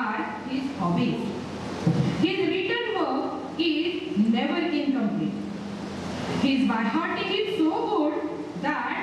are his hobbies. His written work is never incomplete. His by-hearting is so good that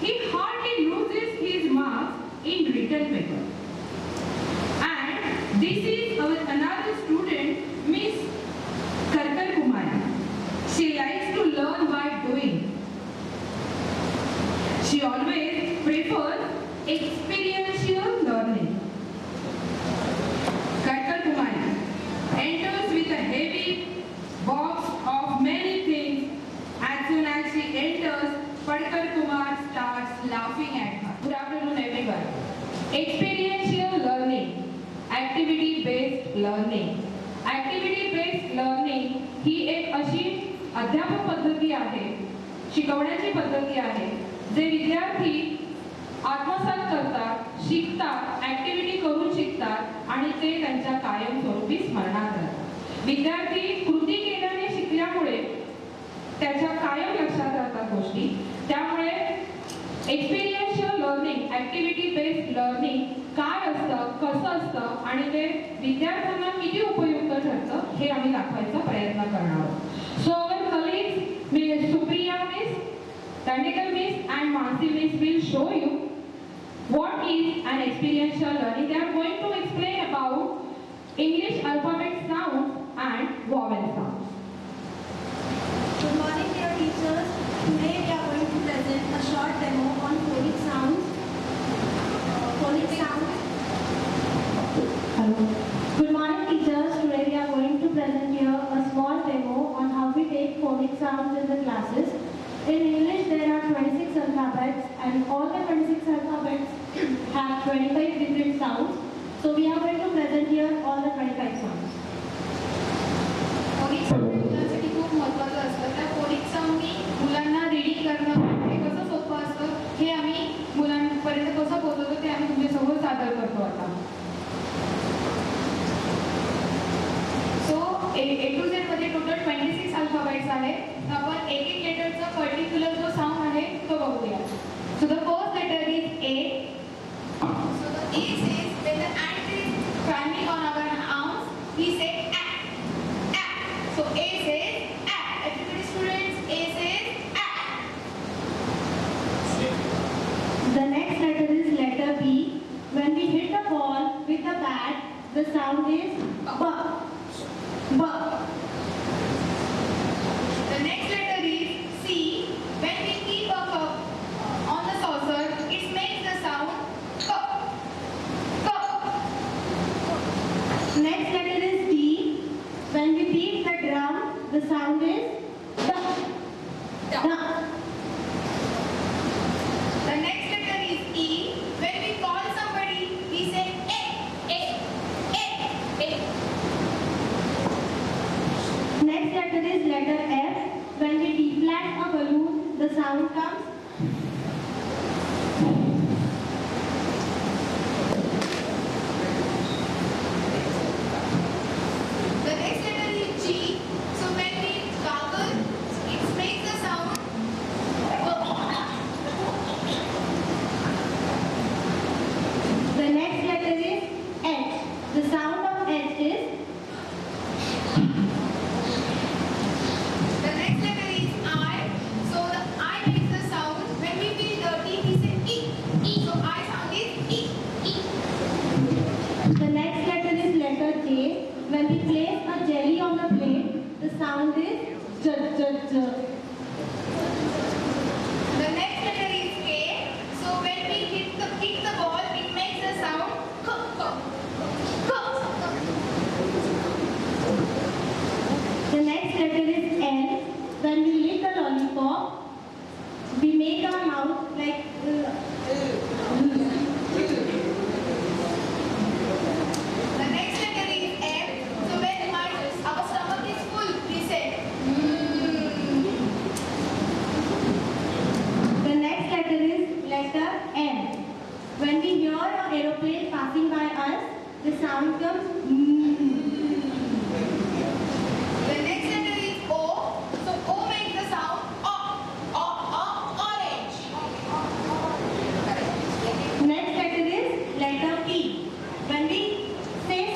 he hardly loses his marks in written paper. And this is our another student, Miss Karkar Kumari. She likes to learn by doing. She always prefers experiential learning. Karkar Kumari enters with a heavy box of many things. As soon as she enters, Karkar Kumar starts laughing at her. Good afternoon, everyone. Experiential learning, activity-based learning. Activity-based learning ही एक अशी अध्यापन पद्धती आहे, शिकवण्याची पद्धती आहे, जे विद्यार्थी आत्मसात करतात, शिकतात, ऍक्टिव्हिटी करून शिकतात आणि ते त्यांच्या कायमस्वरूपी स्मरणात राहतात. विद्यार्थी कृती केल्याने शिकल्यामुळे त्याच्या कायम लक्षात राहतात गोष्टी. त्यामुळे experiential learning, activity based learning काय असतं, कसं असतं आणि ते विद्यार्थ्यांना किती उपयुक्त ठरतं हे आम्ही दाखवायचा प्रयत्न करणार आहोत. So our colleagues Miss Supriya Miss, Dandekar Miss and Mansi Miss will show you what is an experiential learning. They are going to explain about English alphabet sounds and vowel sounds. Good morning, dear teachers. Today we are going to present a short demo on phonic sounds. Hello. Good morning, teachers. Today we are going to present here a small demo on how we take phonic sounds in the classes. In English, there are 26 alphabets, and all the 26 alphabets have 25 different sounds. So we are going to present here all the 25 sounds. Phoenix मुलांसाठी खूप महत्त्वाचं असतं. त्या phoenix साऊंडनी मुलांना reading करणं हे कसं सोपं असतं हे आम्ही मुलांपर्यंत कसं पोहोचवतो ते आम्ही तुमच्यासमोर सादर करतो आता. सो A to Z मध्ये टोटल 26 अल्फाबेट्स आहेत. आपण एक एक लेटरचा पर्टिक्युलर जो साऊंड आहे तो बघूया. So the first letter is A. So the A says when the ant is climbing on our arms, we say A. So A says A. Everybody students, A says A. The next letter is letter B. When we hit the ball with a bat, the sound is B. B. The next letter is C. When we keep a cup on the saucer, it makes the sound cup. Cup. Next letter is D. When we beat the drum, the sound is D. D. The next letter is E. When we call somebody, we say A. A. A. A. Next letter is letter F. When we deflate a balloon, the sound comes. The next letter is G. So when we gargle, it makes the sound. The next letter is H. The sound of H is. The next letter is I. So the I makes the sound. When we feel dirty, we say E. E. So I sound is E. E. The next letter is letter J. When we place a jelly on the plate, the sound is J, J, J. The next letter is K. So when we kick the ball, it makes the sound K. K. K. The next letter is L. When we lick a lollipop, we make our mouth like. The next letter is M. So when our stomach is full, we say The next letter is letter N. When we hear an aeroplane passing by us, the sound comes. The next letter is O. So O makes the sound O. O. O. Orange. Next letter is letter P. When we say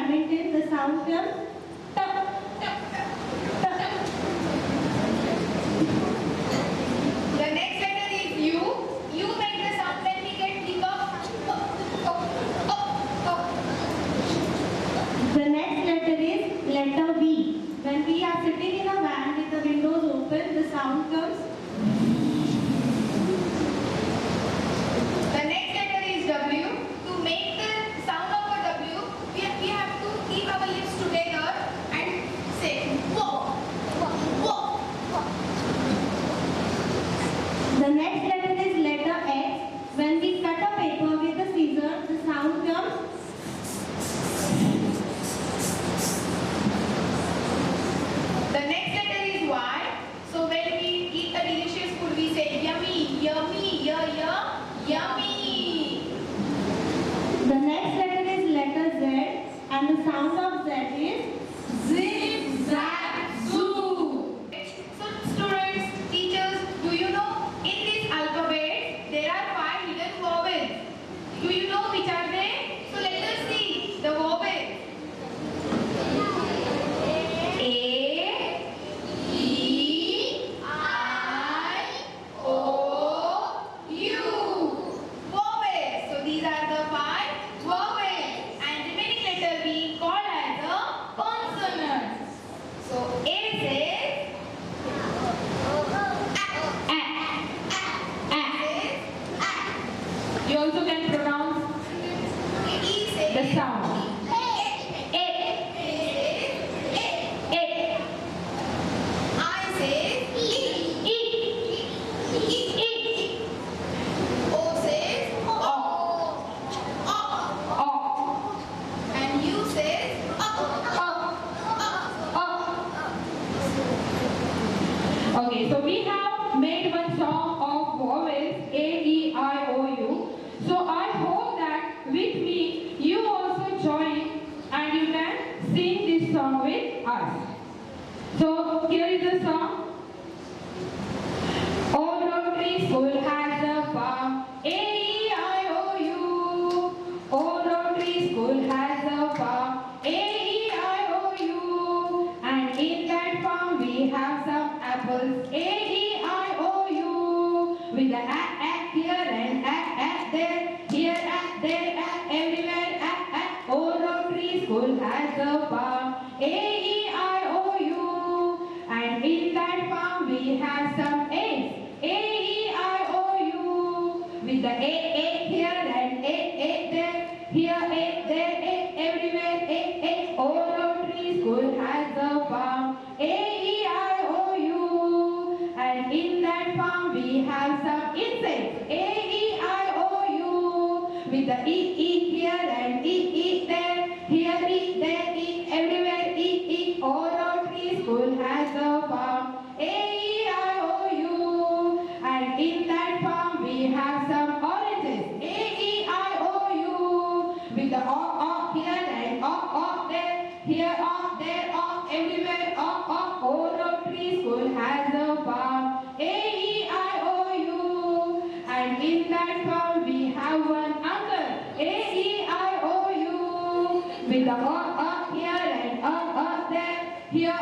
badminton, the sound comes ta, ta, ta, ta. The next letter is U. U makes the sound when we get hiccup. The next letter is letter V. When we are sitting in a van with the windows open, the sound comes. The next letter is W. To make the sound of a W, we have to keep our lips together and say whoa, whoa. The next letter is letter X. When we cut a paper with a scissor, the sound comes. The next letter is Y. So when we eat a delicious food, we say yummy, yummy, yummy. The next letter is letter Z, and the sound of Z is Zip, zap, zoo. So students, teachers, do you know in this alphabet there are 5 hidden vowels? Do you know which are they? So let us see the vowels. A, E, I, O, U. Vowels. So these are the 5 vowels, and remaining letter we call as a consonants. So A says You also can pronounce the sound. Okay, so we have made one song of vowels A, E, I, O, U. So I hope that with me you also join and you can sing this song with us. So here is the song. Oh, Rotary School has a farm A, E, I, O, U. Oh, Rotary School has a farm A, E, I, O, U. And in that farm we have some apples A, E, I, O, U. With the here and there, here there everywhere Oh, Rotary School has a farm A, E, I, O, U. And in that farm we have some eggs A, E, I, O, U. With the A here and A there, here there everywhere Oh, Rotary School has a farm A, E, I, O, U. And in that farm we have some insects A, E, I, O, U. With the E here and E there, here there everywhere Oh, Rotary School has a farm A, E, I, O, U. And in that farm we have some oranges A, E, I, O, U. With the O here and O there, here there everywhere Oh, Rotary School has a farm A, E, I, O, U. And in that farm we have one uncle A, E, I, O, U. With the O here and O there, here